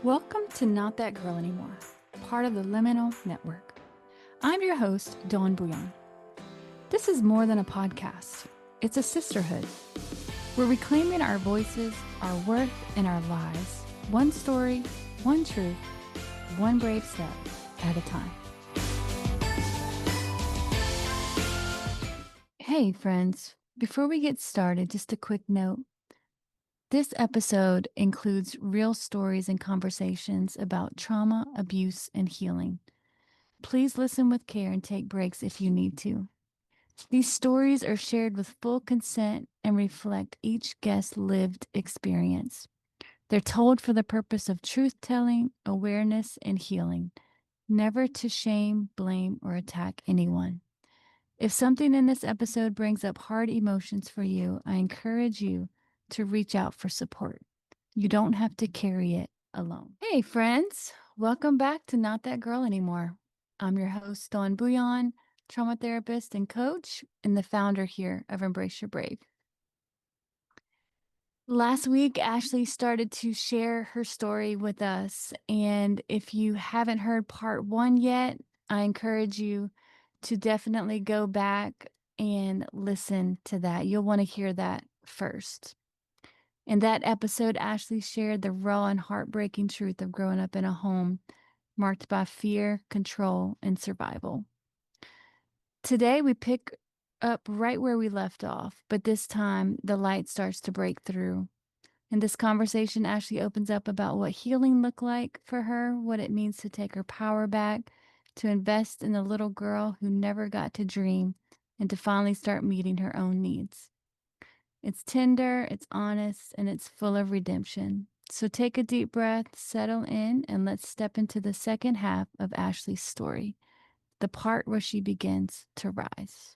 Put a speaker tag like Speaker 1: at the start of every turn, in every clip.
Speaker 1: Welcome to Not That Girl Anymore, part of the Liminal Network. I'm your host, Dawn Bouillon. This is more than a podcast. It's a sisterhood. We're reclaiming our voices, our worth, and our lives. One story, one truth, one brave step at a time. Hey, friends. Before we get started, just a quick note. This episode includes real stories and conversations about trauma, abuse, and healing. Please listen with care and take breaks if you need to. These stories are shared with full consent and reflect each guest's lived experience. They're told for the purpose of truth-telling, awareness, and healing, never to shame, blame, or attack anyone. If something in this episode brings up hard emotions for you, I encourage you to reach out for support. You don't have to carry it alone. Hey, friends. Welcome back to Not That Girl Anymore. I'm your host, Dawn Bouillon, trauma therapist and coach, and the founder here of Embrace Your Brave. Last week, Ashley started to share her story with us. And if you haven't heard part 1 yet, I encourage you to definitely go back and listen to that. You'll want to hear that first. In that episode, Ashley shared the raw and heartbreaking truth of growing up in a home marked by fear, control, and survival. Today, we pick up right where we left off, but this time the light starts to break through. In this conversation, Ashley opens up about what healing looked like for her, what it means to take her power back, to invest in the little girl who never got to dream, and to finally start meeting her own needs. It's tender, it's honest, and it's full of redemption. So take a deep breath, settle in, and let's step into the second half of Ashley's story, the part where she begins to rise.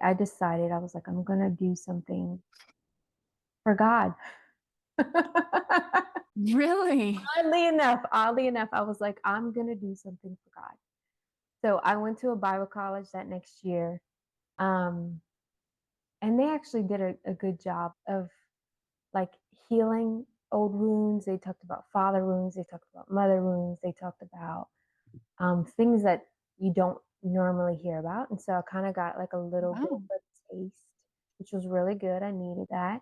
Speaker 2: I decided, I was like, I'm going to do something for God.
Speaker 1: Really?
Speaker 2: Oddly enough, I was like, I'm going to do something for God. So I went to a Bible college that next year. And they actually did a good job of like healing old wounds. They talked about father wounds. They talked about mother wounds. They talked about things that you don't normally hear about. And so I kind of got like a little bit of a taste, which was really good. I needed that.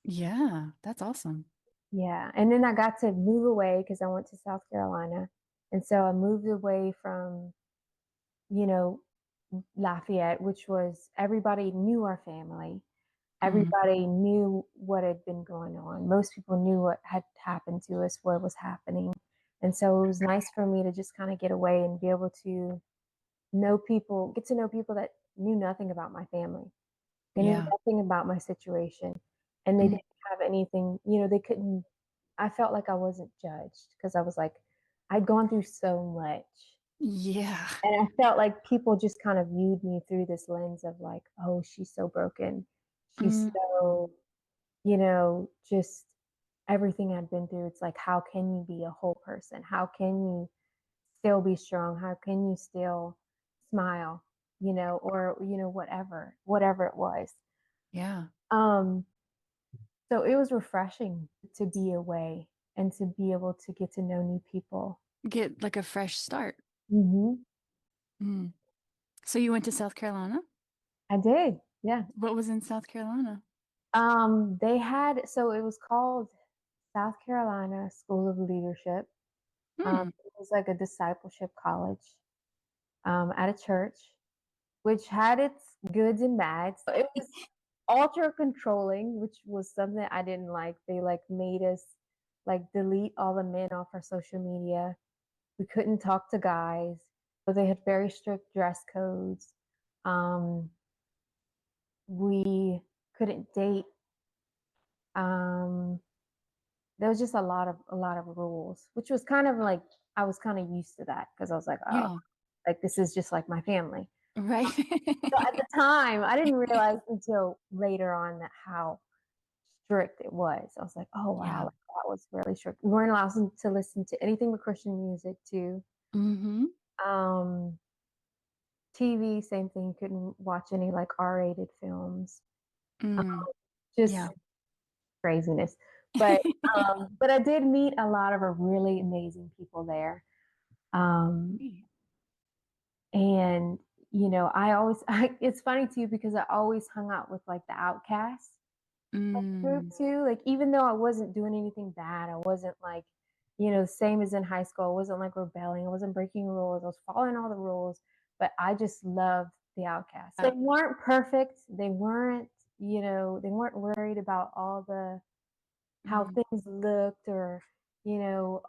Speaker 1: Yeah, that's awesome.
Speaker 2: Yeah. And then I got to move away because I went to South Carolina. And so I moved away from, you know, Lafayette, which was everybody knew our family. Everybody knew what had been going on. Most people knew what had happened to us, what was happening. And so it was nice for me to just kind of get away and be able to know people, get to know people that knew nothing about my family. They knew nothing about my situation. And they didn't have anything, they couldn't, I felt like I wasn't judged because I was like, I'd gone through so much.
Speaker 1: Yeah.
Speaker 2: And I felt like people just kind of viewed me through this lens of like, oh, she's so broken. She's so, just everything I'd been through. It's like, how can you be a whole person? How can you still be strong? How can you still smile? Or whatever it was.
Speaker 1: Yeah.
Speaker 2: So it was refreshing to be away and to be able to get to know new people.
Speaker 1: Get like a fresh start.
Speaker 2: Mm-hmm.
Speaker 1: So you went to South Carolina?
Speaker 2: I did, yeah.
Speaker 1: What was in South Carolina?
Speaker 2: So it was called South Carolina School of Leadership. It was like a discipleship college at a church, which had its goods and bads. It was ultra controlling, which was something I didn't like. They like made us like delete all the men off our social media. We couldn't talk to guys. So they had very strict dress codes. We couldn't date. There was just a lot of rules, which was kind of like I was kind of used to that because I was like, oh, like this is just like my family.
Speaker 1: Right.
Speaker 2: So at the time, I didn't realize until later on that how strict it was. I was like, oh wow, like, that was really strict. We weren't allowed to listen to anything but Christian music too. TV, same thing. Couldn't watch any like R-rated films. Just craziness. But but I did meet a lot of really amazing people there. Um, and I always it's funny too because I always hung out with like the outcasts group
Speaker 1: Mm,
Speaker 2: too. Like even though I wasn't doing anything bad, I wasn't like, same as in high school. I wasn't like rebelling. I wasn't breaking rules. I was following all the rules, but I just loved the outcasts. They weren't perfect. They weren't worried about all the how
Speaker 1: mm,
Speaker 2: things looked or,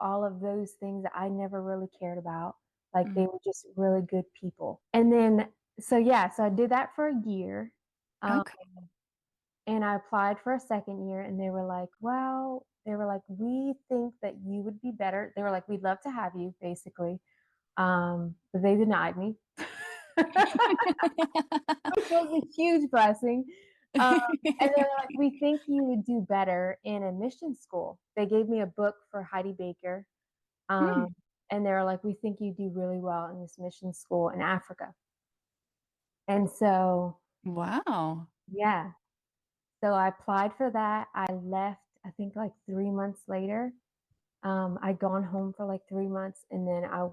Speaker 2: all of those things that I never really cared about. Like they
Speaker 1: mm.
Speaker 2: were just really good people. And then, so yeah, so I did that for a year. Um,
Speaker 1: Okay.
Speaker 2: and I applied for a second year and they were like, well, they were like, we think that you would be better. They were like, we'd love to have you, basically. But they denied me, which was a huge blessing. Um, and they're like, we think you would do better in a mission school. They gave me a book for Heidi Baker.
Speaker 1: Mm,
Speaker 2: Um, and they're like, we think you do really well in this mission school in Africa. And so,
Speaker 1: wow.
Speaker 2: yeah, so I applied for that. I left, I think like 3 months later. I'd gone home for like 3 months and then I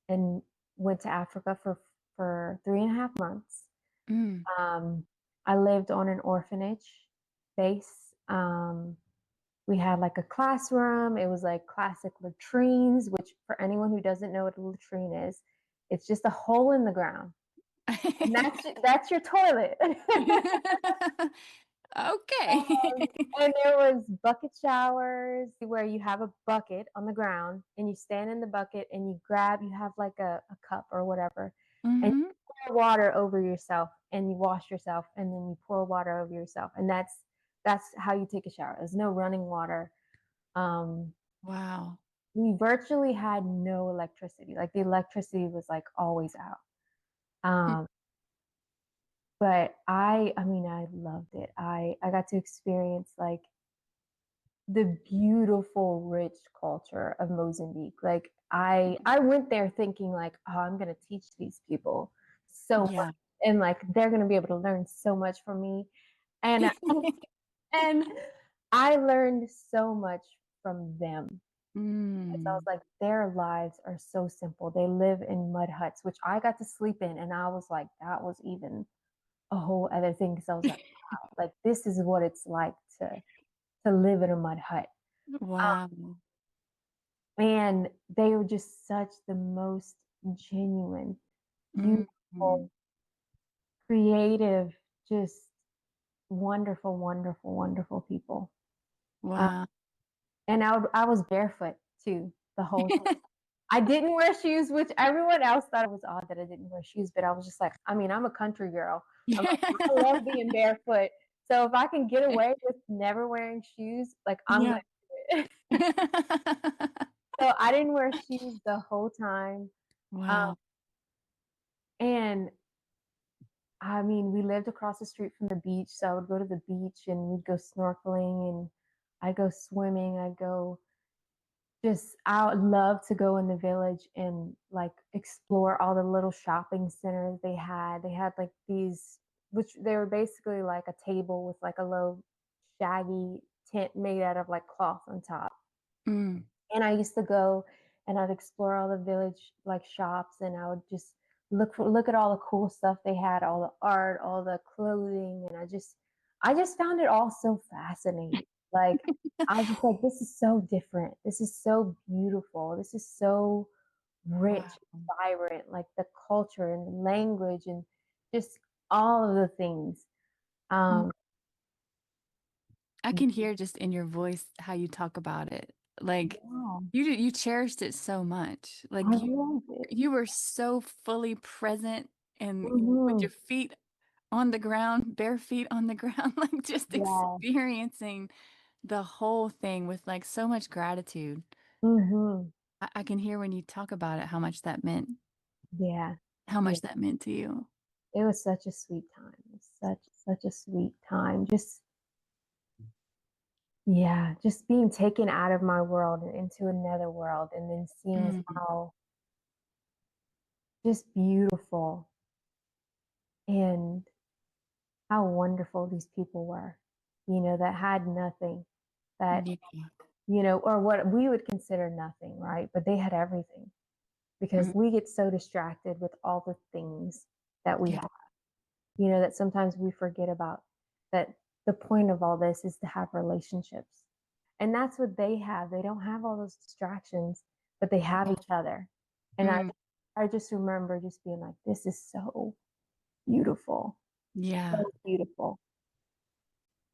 Speaker 2: and went to Africa for 3.5 months.
Speaker 1: Mm.
Speaker 2: Um, I lived on an orphanage base. We had like a classroom. It was like classic latrines, which for anyone who doesn't know what a latrine is, it's just a hole in the ground. And that's your toilet.
Speaker 1: Okay.
Speaker 2: And there was bucket showers where you have a bucket on the ground and you stand in the bucket and you have like a cup or whatever, and
Speaker 1: Mhm.
Speaker 2: you pour water over yourself and you wash yourself and then you pour water over yourself. And that's how you take a shower. There's no running water. Um,
Speaker 1: Wow.
Speaker 2: we virtually had no electricity. Like the electricity was like always out.
Speaker 1: Mm,
Speaker 2: Um, but I mean, I loved it. I got to experience like the beautiful, rich culture of Mozambique. Like I went there thinking like, oh, I'm gonna teach these people so much,
Speaker 1: yeah.
Speaker 2: and like they're gonna be able to learn so much from me. And and I learned so much from them. So I was
Speaker 1: Mm.
Speaker 2: like, their lives are so simple. They live in mud huts, which I got to sleep in, and I was like, that was even a whole other thing because I was like, wow, like this is what it's like to live in a mud hut.
Speaker 1: Wow.
Speaker 2: And they were just such the most genuine,
Speaker 1: Mhm.
Speaker 2: beautiful, creative, just wonderful, wonderful, wonderful people. Uh,
Speaker 1: Wow.
Speaker 2: and I was barefoot too the whole time. I didn't wear shoes, which everyone else thought it was odd that I didn't wear shoes, but I was just like, I mean, I'm a country girl. I'm like, I love being barefoot. So if I can get away with never wearing shoes, like I'm gonna
Speaker 1: Yeah.
Speaker 2: do it. So I didn't wear shoes the whole time. Um,
Speaker 1: Wow.
Speaker 2: and I mean, we lived across the street from the beach, so I would go to the beach and we'd go snorkeling and I'd go swimming. I would love to go in the village and like explore all the little shopping centers they had. They had like these, which they were basically like a table with like a low, shaggy tent made out of like cloth on top.
Speaker 1: Mm.
Speaker 2: And I used to go and I'd explore all the village like shops and I would just look at all the cool stuff they had, all the art, all the clothing, and I just found it all so fascinating. Like I was just like, this is so different. This is so beautiful. This is so
Speaker 1: Wow.
Speaker 2: rich, vibrant, like the culture and the language and just all of the things.
Speaker 1: Mm.
Speaker 2: Um,
Speaker 1: I can hear just in your voice how you talk about it. Like
Speaker 2: yeah,
Speaker 1: you cherished it so much.
Speaker 2: I
Speaker 1: Like
Speaker 2: love it.
Speaker 1: you were so fully present and with
Speaker 2: Hmm.
Speaker 1: your feet on the ground, bare feet on the ground, like just
Speaker 2: Yeah.
Speaker 1: experiencing the whole thing with like so much gratitude.
Speaker 2: Hmm.
Speaker 1: I can hear when you talk about it
Speaker 2: Yeah.
Speaker 1: how
Speaker 2: Yeah.
Speaker 1: much that meant to you.
Speaker 2: It was such a sweet time. It was such a sweet time. Just yeah, just being taken out of my world and into another world and then seeing
Speaker 1: Mm,
Speaker 2: how just beautiful and how wonderful these people were, that had nothing. that,
Speaker 1: Yeah.
Speaker 2: or what we would consider nothing, right? But they had everything because
Speaker 1: Mm,
Speaker 2: we get so distracted with all the things that we
Speaker 1: yeah.
Speaker 2: have, that sometimes we forget about that the point of all this is to have relationships. And that's what they have. They don't have all those distractions, but they have each other. And
Speaker 1: Mm,
Speaker 2: I just remember just being like, this is so beautiful.
Speaker 1: yeah.
Speaker 2: So beautiful.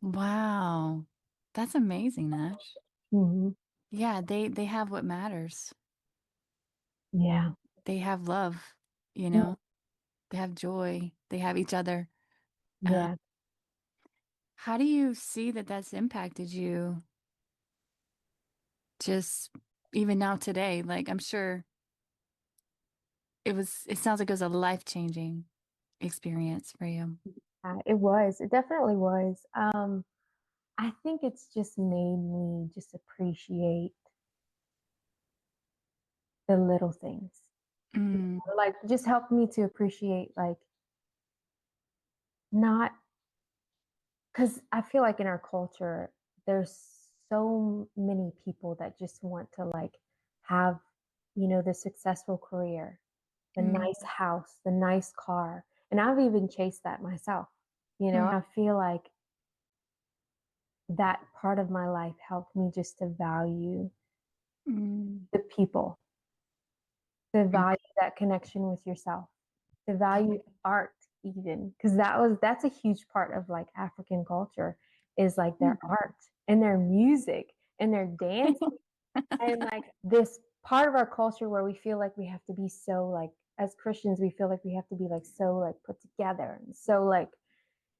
Speaker 1: Wow. That's amazing, Nash.
Speaker 2: Hmm.
Speaker 1: Yeah, they have what matters.
Speaker 2: Yeah.
Speaker 1: They have love, you
Speaker 2: Mm.
Speaker 1: know. They have joy. They have each other. Uh,
Speaker 2: Yeah.
Speaker 1: how do you see that that's impacted you just even now today? Like, I'm sure it sounds like it was a life-changing experience for you.
Speaker 2: It was. It definitely was. I think it's just made me just appreciate the little things.
Speaker 1: Mm,
Speaker 2: Like just helped me to appreciate like not because I feel like in our culture there's so many people that just want to like have the successful career, the
Speaker 1: mm,
Speaker 2: nice house, the nice car. And I've even chased that myself.
Speaker 1: mm,
Speaker 2: I feel like that part of my life helped me just to value
Speaker 1: mm,
Speaker 2: the people, to
Speaker 1: mm.
Speaker 2: value that connection with yourself, to
Speaker 1: Yeah.
Speaker 2: value art even because that's a huge part of like African culture is like their
Speaker 1: Mm.
Speaker 2: art and their music and their dance and like this part of our culture where we feel like we have to be so like as Christians we feel like we have to be like so like put together and so like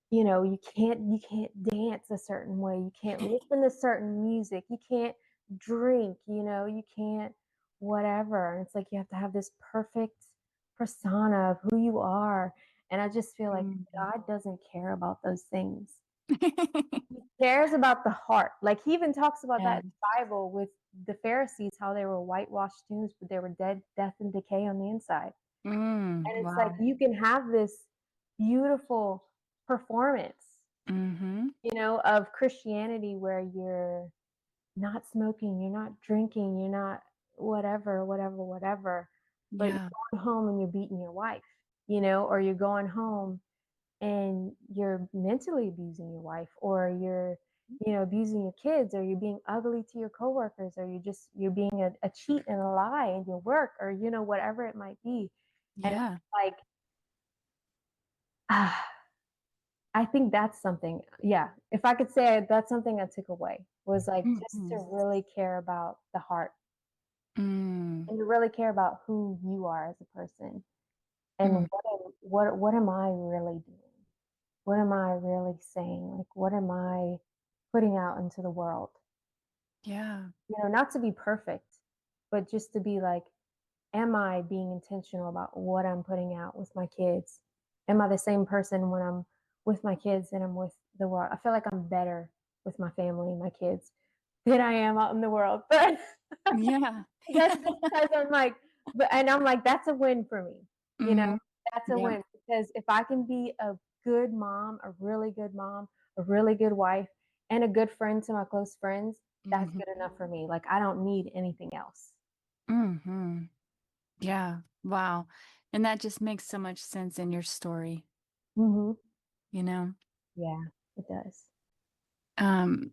Speaker 2: you can't dance a certain way, you can't listen to certain music, you can't drink, you can't whatever. And it's like you have to have this perfect persona of who you are. And I just feel like
Speaker 1: Mm.
Speaker 2: God doesn't care about those things. He cares about the heart. Like he even talks about
Speaker 1: Yeah.
Speaker 2: that in the Bible with the Pharisees, how they were whitewashed tombs, but they were dead, death, and decay on the inside. And it's like
Speaker 1: Wow.
Speaker 2: you can have this beautiful performance,
Speaker 1: Mm-hmm.
Speaker 2: of Christianity where you're not smoking, you're not drinking, you're not whatever, whatever, whatever, but
Speaker 1: Yeah.
Speaker 2: you're going home and you're beating your wife, or you're going home and you're mentally abusing your wife, or you're, abusing your kids, or you're being ugly to your coworkers, or you're being a cheat and a lie in your work, or, whatever it might be. And
Speaker 1: Yeah.
Speaker 2: it's like, ah, I think that's something, yeah. If I could say that's something I took away was like just to
Speaker 1: Mm-hmm.
Speaker 2: really care about the heart
Speaker 1: Mm,
Speaker 2: and to really care about who you are as a person
Speaker 1: mm,
Speaker 2: and what am I really doing? What am I really saying? Like what am I putting out into the world?
Speaker 1: yeah.
Speaker 2: Not to be perfect, but just to be like, am I being intentional about what I'm putting out with my kids? Am I the same person when I'm with my kids and I'm with the world? I feel like I'm better with my family and my kids than I am out in the world. But
Speaker 1: Yeah.
Speaker 2: that's just because I'm like, and I'm like, that's a win for me. You know,
Speaker 1: Mm-hmm.
Speaker 2: that's a
Speaker 1: Yeah.
Speaker 2: win because if I can be a good mom, a really good mom, a really good wife, and a good friend to my close friends, that's
Speaker 1: Mm-hmm.
Speaker 2: good enough for me. Like, I don't need anything else.
Speaker 1: Mm-hmm. Yeah. Wow. And that just makes so much sense in your story,
Speaker 2: Hmm.
Speaker 1: you know?
Speaker 2: Yeah, it does.
Speaker 1: Um,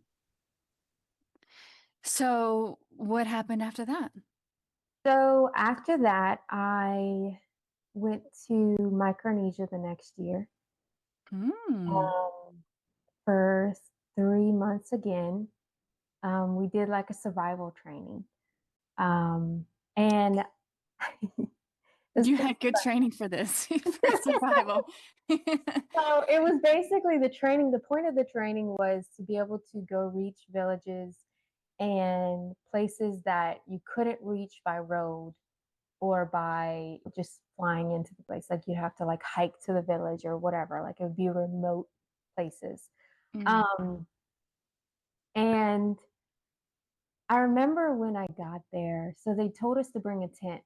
Speaker 1: so what happened after that?
Speaker 2: So after that, I went to Micronesia the next year
Speaker 1: Mm.
Speaker 2: um, for 3 months again. We did like a survival training. Um, and it's
Speaker 1: You
Speaker 2: pretty
Speaker 1: had good training for this, for survival.
Speaker 2: so it was basically the training. The point of the training was to be able to go reach villages and places that you couldn't reach by road or by just flying into the place. Like you'd have to like hike to the village or whatever. Like it would be remote places.
Speaker 1: Mm.
Speaker 2: Um, and I remember when I got there, so they told us to bring a tent.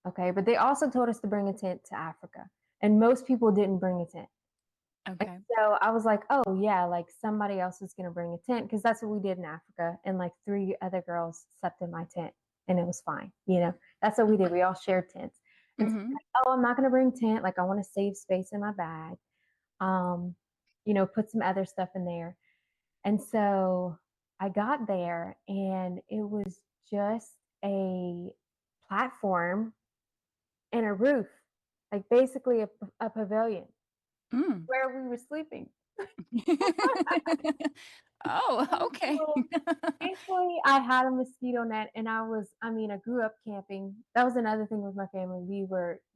Speaker 2: Okay, but they also told us to bring a tent to Africa. And most people didn't bring a tent.
Speaker 1: Okay.
Speaker 2: So I was like, oh yeah, like somebody else is gonna bring a tent because that's what we did in Africa. And like three other girls slept in my tent and it was fine. That's what we did. We all shared tents. And so
Speaker 1: Mhm.
Speaker 2: like, oh, I'm not gonna bring tent. Like I want to save space in my bag. Um, put some other stuff in there. And so I got there and it was just a platform and a roof, like basically a pavilion
Speaker 1: Mm.
Speaker 2: where we were sleeping.
Speaker 1: Oh, okay.
Speaker 2: So thankfully, I had a mosquito net, and I grew up camping. That was another thing with my family.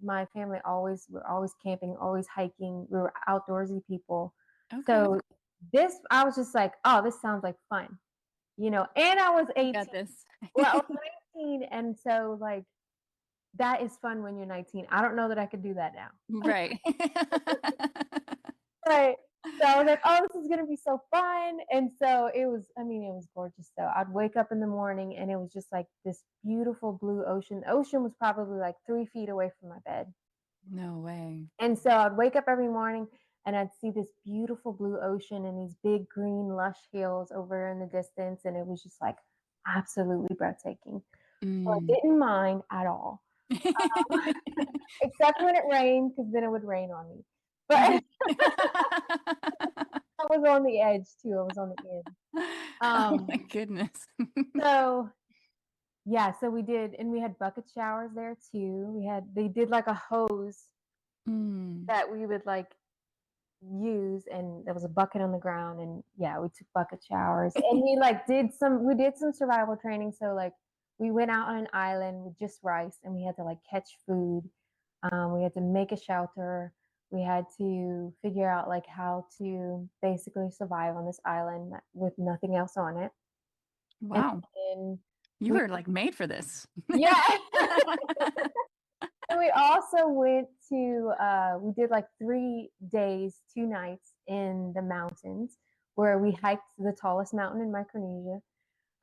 Speaker 2: My family were always camping, always hiking. We were outdoorsy people.
Speaker 1: Okay.
Speaker 2: So I was just like, oh, this sounds like fun, and I was
Speaker 1: You got
Speaker 2: 18.
Speaker 1: this.
Speaker 2: Well, I was 19, and so like that is fun when you're 19. I don't know that I could do that now.
Speaker 1: Right.
Speaker 2: Right. So I was like, "Oh, this is gonna be so fun." And so it was gorgeous though. I'd wake up in the morning and it was just like this beautiful blue ocean. The ocean was probably like 3 feet away from my bed.
Speaker 1: No way.
Speaker 2: And so I'd wake up every morning and I'd see this beautiful blue ocean and these big green lush hills over in the distance. And it was just like absolutely breathtaking. So I
Speaker 1: Mm.
Speaker 2: didn't mind at all. Except when it rained, because then it would rain on me. But I was on the edge too. I was on the edge.
Speaker 1: Oh
Speaker 2: Um,
Speaker 1: my goodness.
Speaker 2: so yeah, so we did, and we had bucket showers there too. They did like a hose
Speaker 1: Mm.
Speaker 2: that we would like use, and there was a bucket on the ground, and yeah, we took bucket showers, and we did some survival training. So like, we went out on an island with just rice, and we had to like catch food. We had to make a shelter. We had to figure out like how to basically survive on this island with nothing else on it. And
Speaker 1: Wow.
Speaker 2: then
Speaker 1: You
Speaker 2: we
Speaker 1: were like made for this.
Speaker 2: yeah. And we also we did like 3 days, 2 nights in the mountains where we hiked the tallest mountain in Micronesia.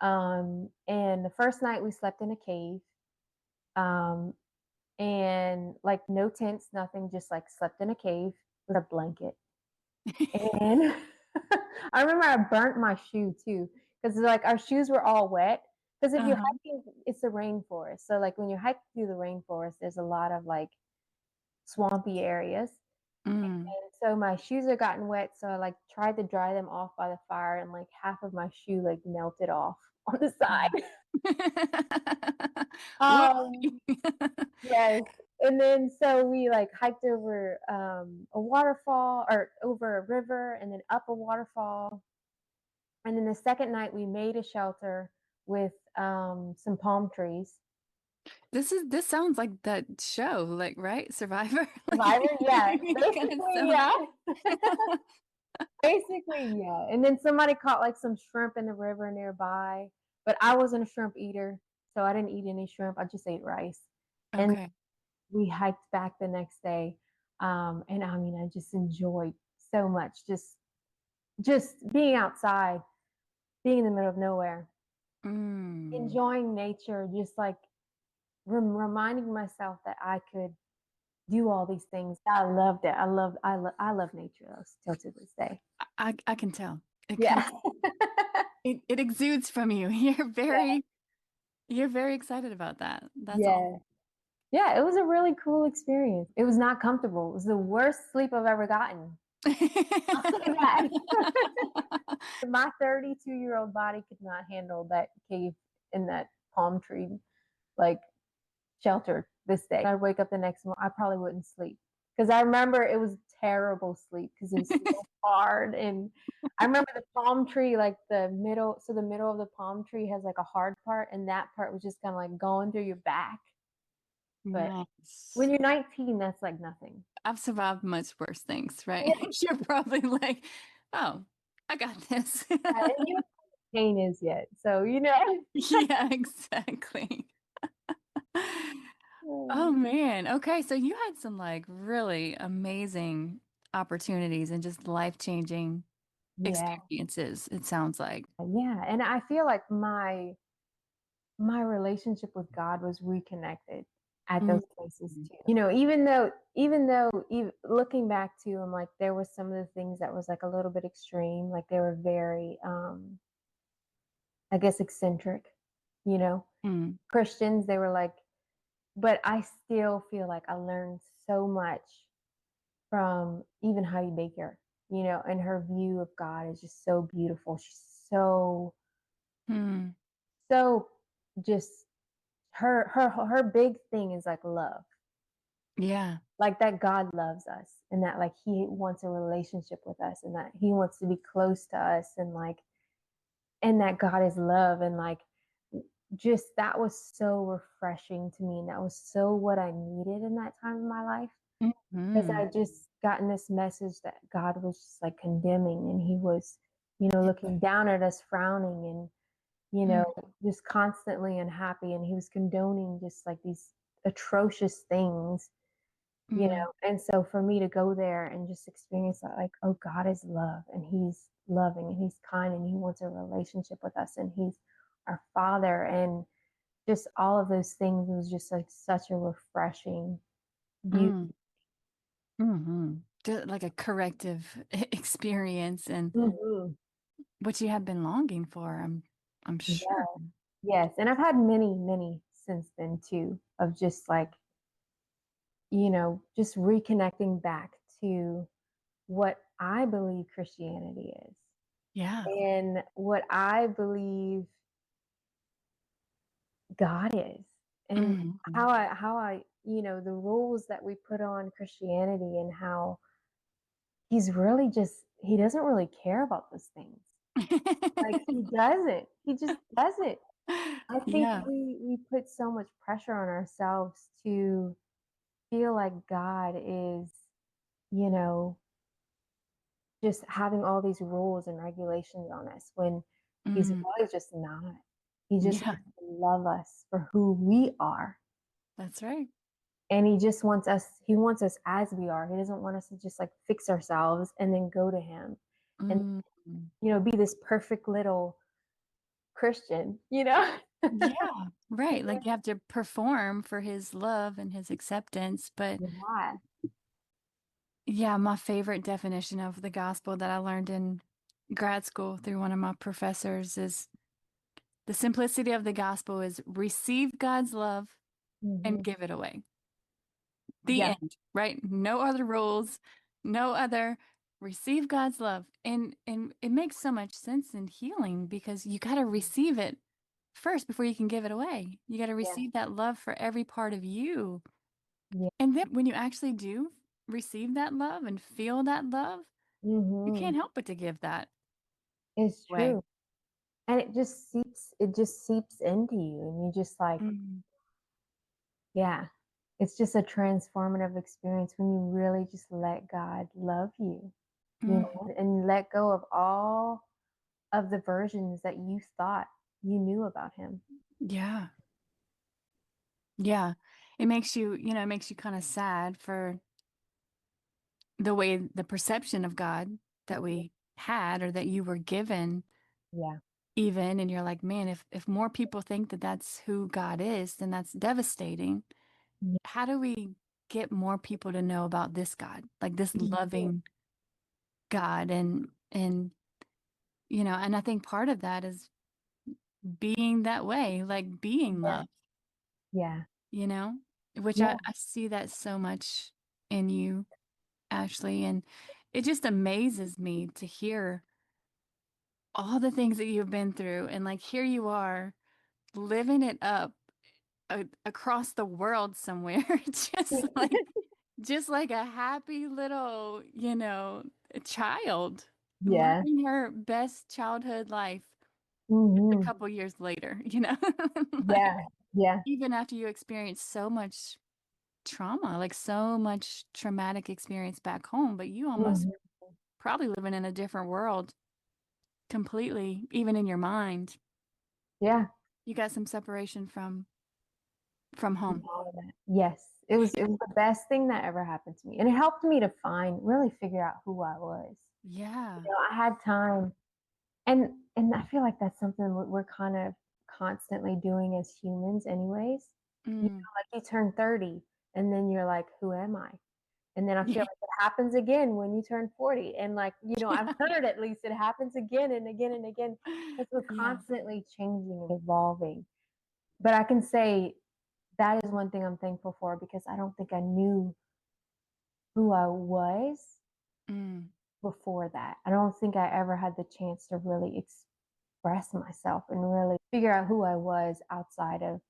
Speaker 2: And the first night we slept in a cave. Um, and like no tents, nothing, just like slept in a cave with a blanket. And I remember I burnt my shoe too, because like our shoes were all wet. Because if you're
Speaker 1: Uh-huh.
Speaker 2: hiking, it's a rainforest. So like when you're hiking through the rainforest, there's a lot of like swampy areas.
Speaker 1: Mm.
Speaker 2: And so my shoes had gotten wet, so I like tried to dry them off by the fire, and like half of my shoe like melted off on the side.
Speaker 1: Oh. Whoopsie.
Speaker 2: Um, yes. And then so we like hiked over a waterfall or over a river and then up a waterfall. And then the second night we made a shelter with some palm trees.
Speaker 1: This sounds like that show, like, right? Survivor? Like,
Speaker 2: Survivor, yeah.
Speaker 1: it kind of
Speaker 2: Basically,
Speaker 1: sounds.
Speaker 2: yeah. Basically, yeah. And then somebody caught like some shrimp in the river nearby, but I wasn't a shrimp eater, so I didn't eat any shrimp. I just ate rice. And
Speaker 1: Okay.
Speaker 2: we hiked back the next day. And I just enjoyed so much just being outside, being in the middle of nowhere,
Speaker 1: Mm.
Speaker 2: enjoying nature, just like reminding myself that I could do all these things. I loved it. I love nature though, still to this day.
Speaker 1: I can tell. It
Speaker 2: Yeah.
Speaker 1: comes it exudes from you. You're very excited about that. That's all.
Speaker 2: Yeah. Yeah, it was a really cool experience. It was not comfortable. It was the worst sleep I've ever gotten. I'll say that. My 32-year-old body could not handle that cave in that palm tree like shelter this day. I'd wake up the next morning, I probably wouldn't sleep because I remember it was terrible sleep because it was so hard. And I remember the palm tree, like the middle of the palm tree has like a hard part, and that part was just kind of like going through your back. But when
Speaker 1: Nice.
Speaker 2: you're 19, that's like nothing.
Speaker 1: I've survived much worse things, right?
Speaker 2: Yeah,
Speaker 1: You're probably like, oh, I got this.
Speaker 2: and you don't know what pain is yet. So, you know.
Speaker 1: Yeah, exactly. Oh man. Okay, so you had some like really amazing opportunities and just life-changing
Speaker 2: Yeah.
Speaker 1: experiences, it sounds like.
Speaker 2: Yeah. And I feel like my relationship with God was reconnected. at those
Speaker 1: Mm.
Speaker 2: places too. You know, even though looking back to them, like there was some of the things that was like a little bit extreme, like they were very I guess eccentric, you know.
Speaker 1: Mm.
Speaker 2: Christians, they were like, but I still feel like I learned so much from even Heidi Baker, you know, and her view of God is just so beautiful. She's
Speaker 1: Mm.
Speaker 2: so just her big thing is like love.
Speaker 1: Yeah.
Speaker 2: Like that God loves us and that like he wants a relationship with us and that he wants to be close to us and like and that God is love and like just that was so refreshing to me and that was so what I needed in that time of my life because
Speaker 1: Mhm.
Speaker 2: I just gotten this message that God was just like condemning and he was, you know,
Speaker 1: Yeah.
Speaker 2: looking down at us, frowning and, you know,
Speaker 1: Mm.
Speaker 2: just constantly unhappy. And he was condoning just like these atrocious things, you
Speaker 1: Mm.
Speaker 2: know. And so for me to go there and just experience that, like, oh, God is love and he's loving and he's kind and he wants a relationship with us and he's our father. And just all of those things was just like such a refreshing view.
Speaker 1: Mm. Mhm. Like a corrective experience and
Speaker 2: Mhm.
Speaker 1: what you have been longing for, I'm sure.
Speaker 2: Yeah. Yes, and I've had many, many since then too, of just like, you know, just reconnecting back to what I believe Christianity is
Speaker 1: Yeah.
Speaker 2: and what I believe God is and
Speaker 1: Mhm.
Speaker 2: how I, you know, the rules that we put on Christianity and how he's really just he doesn't really care about those things. Like he doesn't. He just doesn't. I think
Speaker 1: Yeah.
Speaker 2: we put so much pressure on ourselves to feel like God is, you know, just having all these rules and regulations on us when he's
Speaker 1: Mm.
Speaker 2: really just not. He just
Speaker 1: Yeah,
Speaker 2: wants to love us for who we are.
Speaker 1: that's right.
Speaker 2: And he wants us as we are. He doesn't want us to just like fix ourselves and then go to him and,
Speaker 1: Mm.
Speaker 2: you know, be this perfect little Christian, you know?
Speaker 1: Yeah, right, like, you have to perform for his love and his acceptance, but
Speaker 2: Yeah.
Speaker 1: yeah, my favorite definition of the gospel that I learned in grad school through one of my professors is the simplicity of the gospel is receive God's love and
Speaker 2: Mhm.
Speaker 1: give it away. The
Speaker 2: Yeah.
Speaker 1: end, right? No other rules, no other receive God's love. And it makes so much sense in healing because you got to receive it first before you can give it away. You got to
Speaker 2: Yeah.
Speaker 1: receive that love for every part of you.
Speaker 2: Yeah.
Speaker 1: And then when you actually do receive that love and feel that love, you
Speaker 2: Mhm.
Speaker 1: can't help but to give that
Speaker 2: It's
Speaker 1: way.
Speaker 2: true. And it just seeps into you and you just like,
Speaker 1: Mhm.
Speaker 2: yeah. It's just a transformative experience when you really just let God love you, you
Speaker 1: Mhm.
Speaker 2: know, and let go of all of the versions that you thought you knew about him.
Speaker 1: Yeah. Yeah. It makes you kind of sad for the way the perception of God that we had or that you were given
Speaker 2: Yeah.
Speaker 1: even and you're like, man, if more people think that that's who God is, then that's devastating.
Speaker 2: Yeah.
Speaker 1: How do we get more people to know about this God, like this
Speaker 2: Mhm.
Speaker 1: loving God and and I think part of that is being that way, like being
Speaker 2: Yeah.
Speaker 1: love,
Speaker 2: Yeah.
Speaker 1: you know, which
Speaker 2: Yeah.
Speaker 1: I see that so much in you, Ashley, and it just amazes me to hear all the things that you've been through and like here you are living it up across the world somewhere just like a happy little child
Speaker 2: Yeah.
Speaker 1: living her best childhood life a
Speaker 2: Mhm.
Speaker 1: couple years later like
Speaker 2: Yeah. Yeah.
Speaker 1: even after you experience so much trauma, like so much traumatic experience back home, but you almost
Speaker 2: Mhm.
Speaker 1: probably living in a different world completely, even in your mind.
Speaker 2: Yeah.
Speaker 1: You got some separation from home.
Speaker 2: All of that. Yes. It was the best thing that ever happened to me. And it helped me to really figure out who I was.
Speaker 1: Yeah.
Speaker 2: You know, I had time and I feel like that's something we're kind of constantly doing as humans anyways.
Speaker 1: Mm.
Speaker 2: Like you turn 30 and then you're like, who am I? And then I feel
Speaker 1: Yeah.
Speaker 2: like it happens again when you turn 40. And like, I've heard at least it happens again and again and again because we're
Speaker 1: Yeah.
Speaker 2: constantly changing and evolving. But I can say that is one thing I'm thankful for because I don't think I knew who I was
Speaker 1: Mm.
Speaker 2: before that. I don't think I ever had the chance to really express myself and really figure out who I was outside of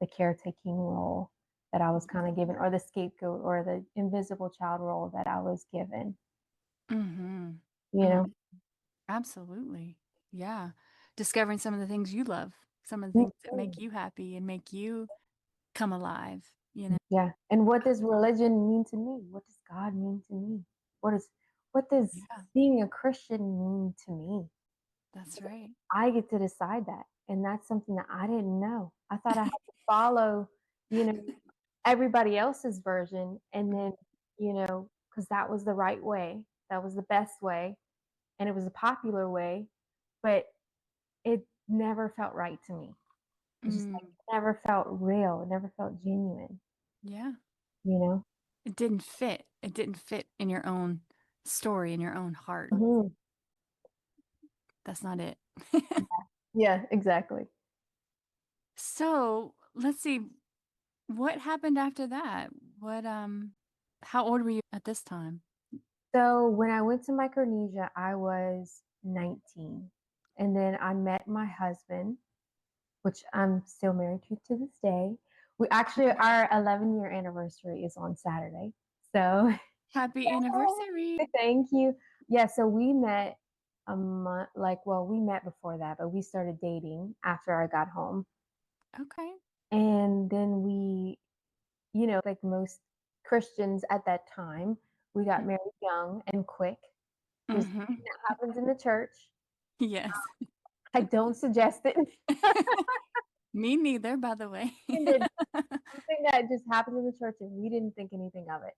Speaker 2: the caretaking role that I was kind of given, or the scapegoat, or the invisible child role that I was given,
Speaker 1: Mhm.
Speaker 2: you
Speaker 1: Mm.
Speaker 2: know?
Speaker 1: Absolutely. Yeah. Discovering some of the things you love, some of the things that
Speaker 2: Mhm.
Speaker 1: make you happy and make you come alive, you know?
Speaker 2: Yeah. And what does religion mean to me? What does God mean to me? What does
Speaker 1: Yeah,
Speaker 2: being a Christian mean to me?
Speaker 1: that's right.
Speaker 2: I get to decide that. And that's something that I didn't know. I thought I had to follow, you know, everybody else's version and then, because that was the right way. That was the best way. And it was a popular way, but it never felt right to me. It just like
Speaker 1: Mm.
Speaker 2: never felt real. It never felt genuine,
Speaker 1: Yeah.
Speaker 2: you know?
Speaker 1: It didn't fit. It didn't fit in your own story, in your own heart.
Speaker 2: Mhm.
Speaker 1: That's not it.
Speaker 2: Yeah, exactly.
Speaker 1: So let's see. What happened after that? How old were you at this time?
Speaker 2: So when I went to Micronesia, I was 19. And then I met my husband, which I'm still married to this day. We actually, our 11-year anniversary is on Saturday. So
Speaker 1: Happy anniversary.
Speaker 2: thank you. Yeah, so we met a month, like, well, we met before that, but we started dating after I got home.
Speaker 1: Okay.
Speaker 2: And then we, like most Christians at that time, we got married young and quick. Just
Speaker 1: Mm-hmm.
Speaker 2: that happens in the church.
Speaker 1: Yes.
Speaker 2: I don't suggest it.
Speaker 1: Me neither, by the way.
Speaker 2: And it's something that just happened in the church, and we didn't think anything of it.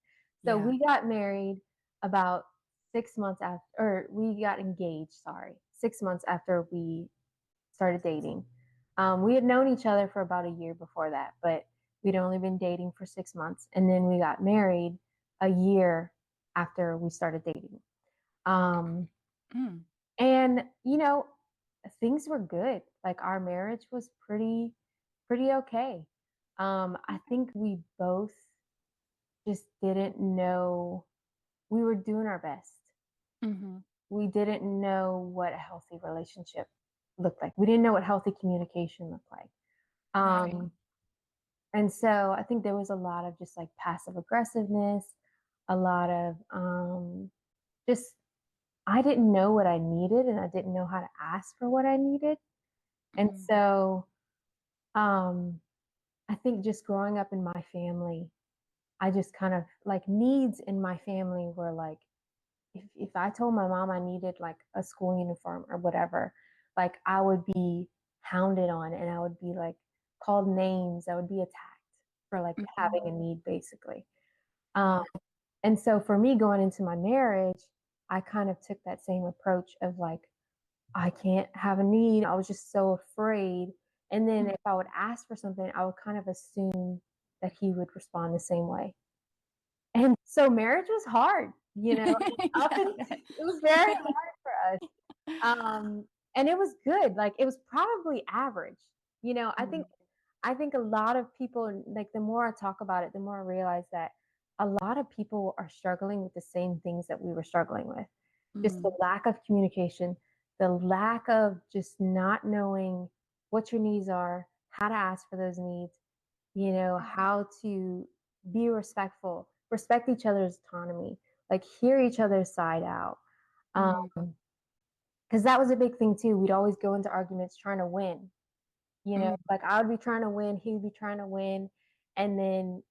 Speaker 2: So
Speaker 1: Yeah.
Speaker 2: we got married about 6 months after, or we got engaged, sorry, 6 months after we started dating. We had known each other for about a year before that, but we'd only been dating for 6 months. And then we got married a year after we started dating. Um,
Speaker 1: Mm.
Speaker 2: and, things were good. Like our marriage was pretty okay. I think we both just didn't know, we were doing our best.
Speaker 1: Mm-hmm.
Speaker 2: We didn't know what a healthy relationship looked like. We didn't know what healthy communication looked like.
Speaker 1: Right.
Speaker 2: Um, and so I think there was a lot of just like passive aggressiveness, a lot of just, I didn't know what I needed and I didn't know how to ask for what I needed. And
Speaker 1: Mm.
Speaker 2: so um, I think just growing up in my family, I just kind of like needs in my family were like, if I told my mom I needed like a school uniform or whatever, like I would be hounded on and I would be like called names. I would be attacked for like having a
Speaker 1: Mhm.
Speaker 2: need basically. Um,
Speaker 1: Yeah.
Speaker 2: and so for me going into my marriage, I kind of took that same approach of like, I can't have a need. I was just so afraid. And then
Speaker 1: Mm.
Speaker 2: if I would ask for something, I would kind of assume that he would respond the same way. And so marriage was hard, up
Speaker 1: Yeah,
Speaker 2: and
Speaker 1: I bet.
Speaker 2: it was very hard for us. And it was good. Like it was probably average. I think
Speaker 1: Mm.
Speaker 2: I think a lot of people, like the more I talk about it, the more I realize that a lot of people are struggling with the same things that we were struggling with. Just the
Speaker 1: Mm.
Speaker 2: lack of communication, the lack of just not knowing what your needs are, how to ask for those needs, how to be respectful, respect each other's autonomy, like hear each other's side out. Um,
Speaker 1: Mm.
Speaker 2: because that was a big thing too. We'd always go into arguments trying to win.
Speaker 1: Mm.
Speaker 2: Like I would be trying to win, he'd be trying to win, and then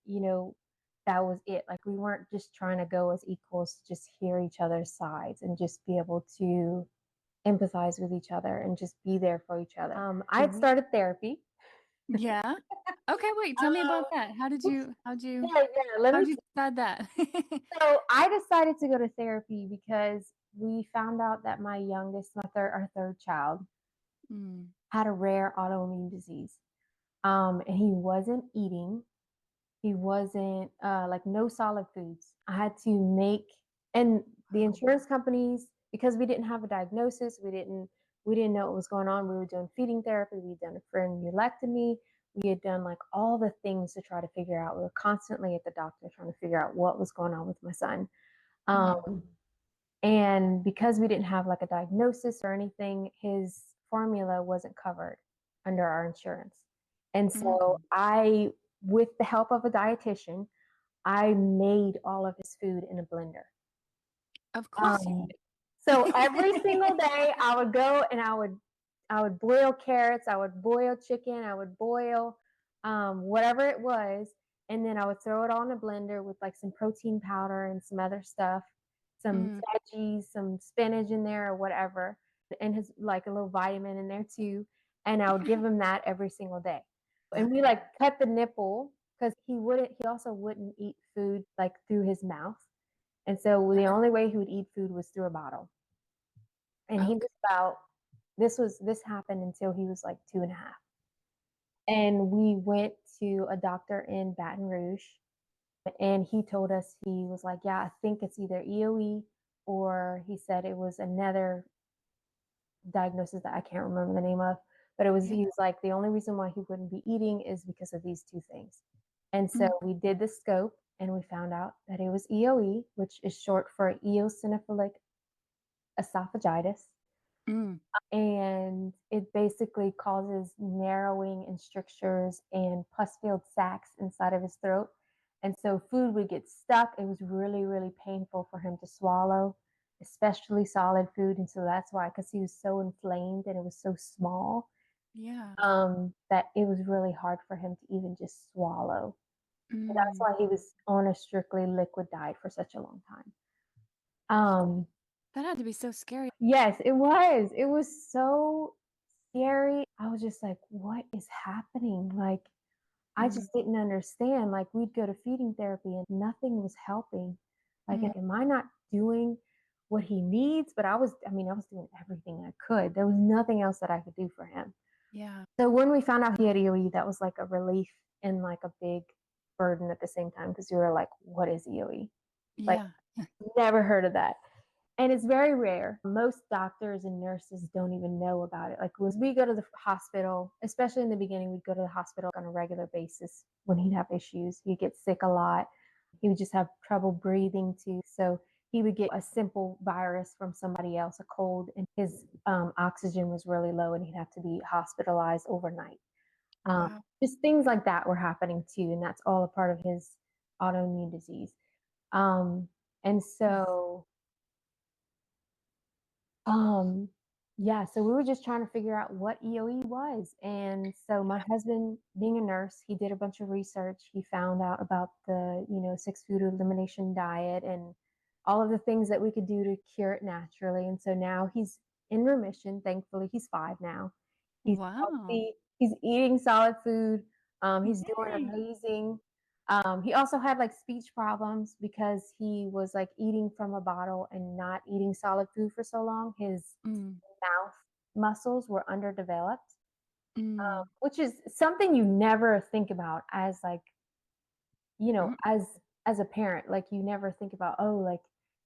Speaker 2: that was it. Like we weren't just trying to go as equals, just hear each other's sides and just be able to empathize with each other and just be there for each other. I had started therapy.
Speaker 1: Yeah. Okay, wait, tell me about that. How did
Speaker 2: Oops,
Speaker 1: you how'd you
Speaker 2: yeah, yeah. Let me.
Speaker 1: how'd you decide that?
Speaker 2: So I decided to go to therapy because we found out that my youngest, our third child,
Speaker 1: Mm.
Speaker 2: had a rare autoimmune disease. And he wasn't eating. He wasn't like no solid foods. I had to make and the
Speaker 1: Wow.
Speaker 2: insurance companies because we didn't have a diagnosis, we didn't know what was going on. We were doing feeding therapy, we'd done a frenulectomy, we had done like all the things to try to figure out. We were constantly at the doctor trying to figure out what was going on with my son.
Speaker 1: Mm,
Speaker 2: Um, and because we didn't have like a diagnosis or anything, his formula wasn't covered under our insurance. And so
Speaker 1: mm.
Speaker 2: with the help of a dietitian, I made all of his food in a blender.
Speaker 1: Of course you
Speaker 2: Um, so every single
Speaker 1: did.
Speaker 2: day I would go and I would boil carrots, I would boil chicken, I would boil whatever it was, and then I would throw it all in a blender with like some protein powder and some other stuff, some
Speaker 1: Mm,
Speaker 2: veggies, some spinach in there or whatever, and his like a little vitamin in there too. And I would give him that every single day. And we like cut the nipple because he also wouldn't eat food like through his mouth. And so the only way he would eat food was through a bottle. And he
Speaker 1: okay.
Speaker 2: was about this happened until he was like 2.5. And we went to a doctor in Baton Rouge and he told us he was like, yeah, I think it's either EOE or he said it was another diagnosis that I can't remember the name of. But
Speaker 1: Yeah.
Speaker 2: he was like, the only reason why he wouldn't be eating is because of these two things. And so
Speaker 1: Mm,
Speaker 2: we did the scope and we found out that it was EOE, which is short for eosinophilic esophagitis.
Speaker 1: mm.
Speaker 2: And it basically causes narrowing and strictures and pus-filled sacs inside of his throat. And so food would get stuck. It was really, really painful for him to swallow, especially solid food. And so that's why, because he was so inflamed and it was so small,
Speaker 1: Yeah.
Speaker 2: that it was really hard for him to even just swallow. So that's
Speaker 1: Mm.
Speaker 2: why he was on a strictly liquid diet for such a long time. Um,
Speaker 1: That had to be so scary.
Speaker 2: yes, it was. It was so scary. I was just like, what is happening? Like, I
Speaker 1: Mm,
Speaker 2: just didn't understand. Like, we'd go to feeding therapy and nothing was helping. Like,
Speaker 1: mm.
Speaker 2: am I not doing what he needs? But I was doing everything I could. There was nothing else that I could do for him.
Speaker 1: Yeah.
Speaker 2: So when we found out he had EOE, that was like a relief and like a big burden at the same time because we were like, what is EOE? Like,
Speaker 1: Yeah.
Speaker 2: never heard of that. And it's very rare. Most doctors and nurses don't even know about it. Like when we go to the hospital, especially in the beginning, we'd go to the hospital on a regular basis when he'd have issues. He'd get sick a lot. He would just have trouble breathing too. So he would get a simple virus from somebody else, a cold, and his oxygen was really low and he'd have to be hospitalized overnight.
Speaker 1: Wow.
Speaker 2: Just things like that were happening too. And that's all a part of his autoimmune disease. Um, and
Speaker 1: Mm.
Speaker 2: so Um, yeah, so we were just trying to figure out what EOE was. And so my husband, being a nurse, he did a bunch of research. He found out about the, 6 food elimination diet and all of the things that we could do to cure it naturally. And so now he's in remission. Thankfully, he's 5 now. He's
Speaker 1: Wow.
Speaker 2: healthy. He's eating solid food. He's doing
Speaker 1: Yay.
Speaker 2: amazing. He also had like speech problems because he was like eating from a bottle and not eating solid food for so long. His
Speaker 1: Mm,
Speaker 2: mouth muscles were underdeveloped,
Speaker 1: mm,
Speaker 2: which is something you never think about as like,
Speaker 1: mm.
Speaker 2: as a parent. Like you never think about, oh, like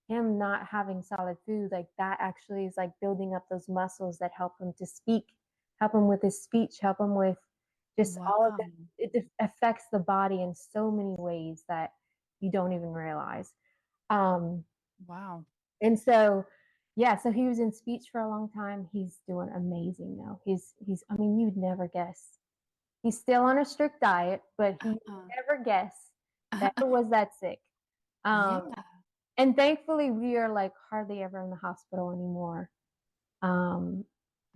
Speaker 2: him not having solid food, like that actually is like building up those muscles that help him to speak, help him with his speech, help him with just all of
Speaker 1: Wow.
Speaker 2: it affects the body in so many ways that you don't even realize. Um,
Speaker 1: Wow.
Speaker 2: and so, yeah, so he was in speech for a long time. He's doing amazing now. I mean, you'd never guess. He's still on a strict diet, but he
Speaker 1: Uh,
Speaker 2: never guess that it was that sick.
Speaker 1: yeah.
Speaker 2: Um, and thankfully, we are like hardly ever in the hospital anymore. Um,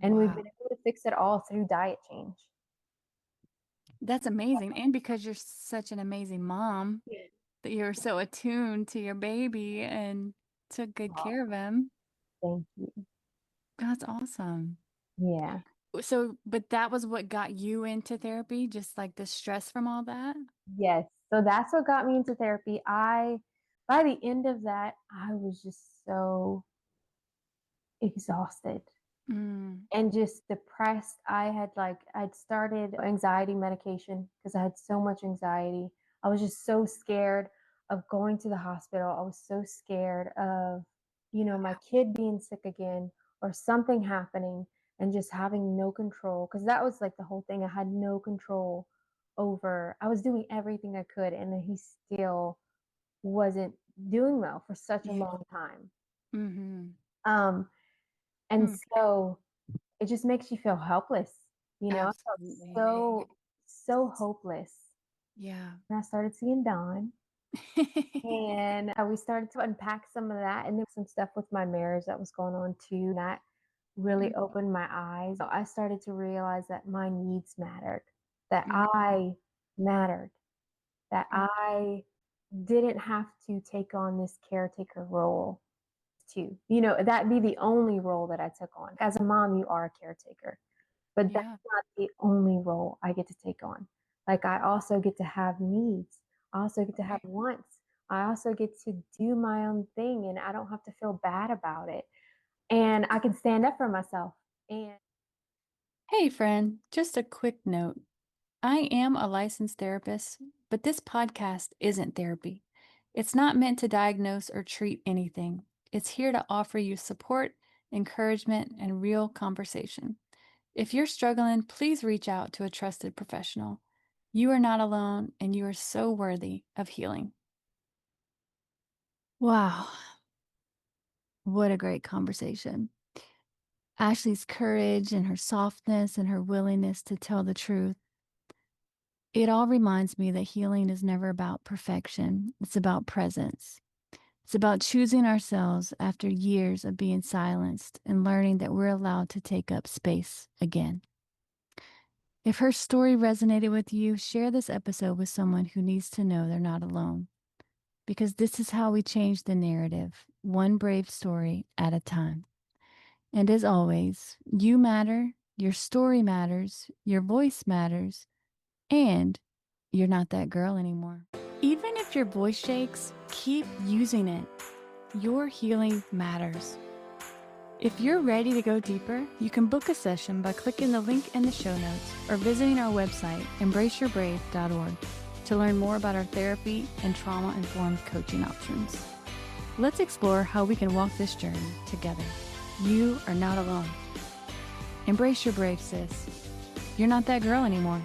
Speaker 2: and we've
Speaker 1: Wow.
Speaker 2: been able to fix it all through diet change.
Speaker 1: That's amazing. And because you're such an amazing mom, that you're so attuned to your baby and took good
Speaker 2: Oh,
Speaker 1: care of him.
Speaker 2: thank you.
Speaker 1: That's awesome.
Speaker 2: Yeah.
Speaker 1: So, but that was what got you into therapy, just like the stress from all that?
Speaker 2: Yes. So that's what got me into therapy. By the end of that, I was just so exhausted.
Speaker 1: Mm.
Speaker 2: and just depressed. I'd started anxiety medication because I had so much anxiety. I was just so scared of going to the hospital. I was so scared of, my kid being sick again or something happening and just having no control. Because that was like the whole thing. I had no control over, I was doing everything I could, and then he still wasn't doing well for such a
Speaker 1: Yeah.
Speaker 2: long time.
Speaker 1: Mhm.
Speaker 2: Um, and
Speaker 1: Mm.
Speaker 2: so it just makes you feel helpless. I felt
Speaker 1: Absolutely.
Speaker 2: so hopeless.
Speaker 1: Yeah.
Speaker 2: And I started seeing Dawn, and we started to unpack some of that. And there was some stuff with my marriage that was going on too. And that really
Speaker 1: Mm,
Speaker 2: opened my eyes. I started to realize that my needs mattered, that
Speaker 1: mm,
Speaker 2: I mattered, that
Speaker 1: mm.
Speaker 2: I didn't have to take on this caretaker role to, that be the only role that I took on. As a mom, you are a caretaker. But that's
Speaker 1: Yeah.
Speaker 2: not the only role I get to take on. Like, I also get to have needs. I also get to have
Speaker 1: Right.
Speaker 2: wants. I also get to do my own thing, and I don't have to feel bad about it. And I can stand up for myself. And
Speaker 1: Hey, friend, just a quick note. I am a licensed therapist, but this podcast isn't therapy. It's not meant to diagnose or treat anything. It's here to offer you support, encouragement, and real conversation. If you're struggling, please reach out to a trusted professional. You are not alone, and you are so worthy of healing. Wow, what a great conversation. Ashley's courage and her softness and her willingness to tell the truth. It all reminds me that healing is never about perfection. It's about presence. It's about choosing ourselves after years of being silenced and learning that we're allowed to take up space again. If her story resonated with you, share this episode with someone who needs to know they're not alone. Because this is how we change the narrative, one brave story at a time. And as always, you matter, your story matters, your voice matters, and you're not that girl anymore. Even if your voice shakes, keep using it. Your healing matters. If you're ready to go deeper, you can book a session by clicking the link in the show notes or visiting our website, embraceyourbrave.org, to learn more about our therapy and trauma-informed coaching options. Let's explore how we can walk this journey together. You are not alone. Embrace your brave, sis. You're not that girl anymore.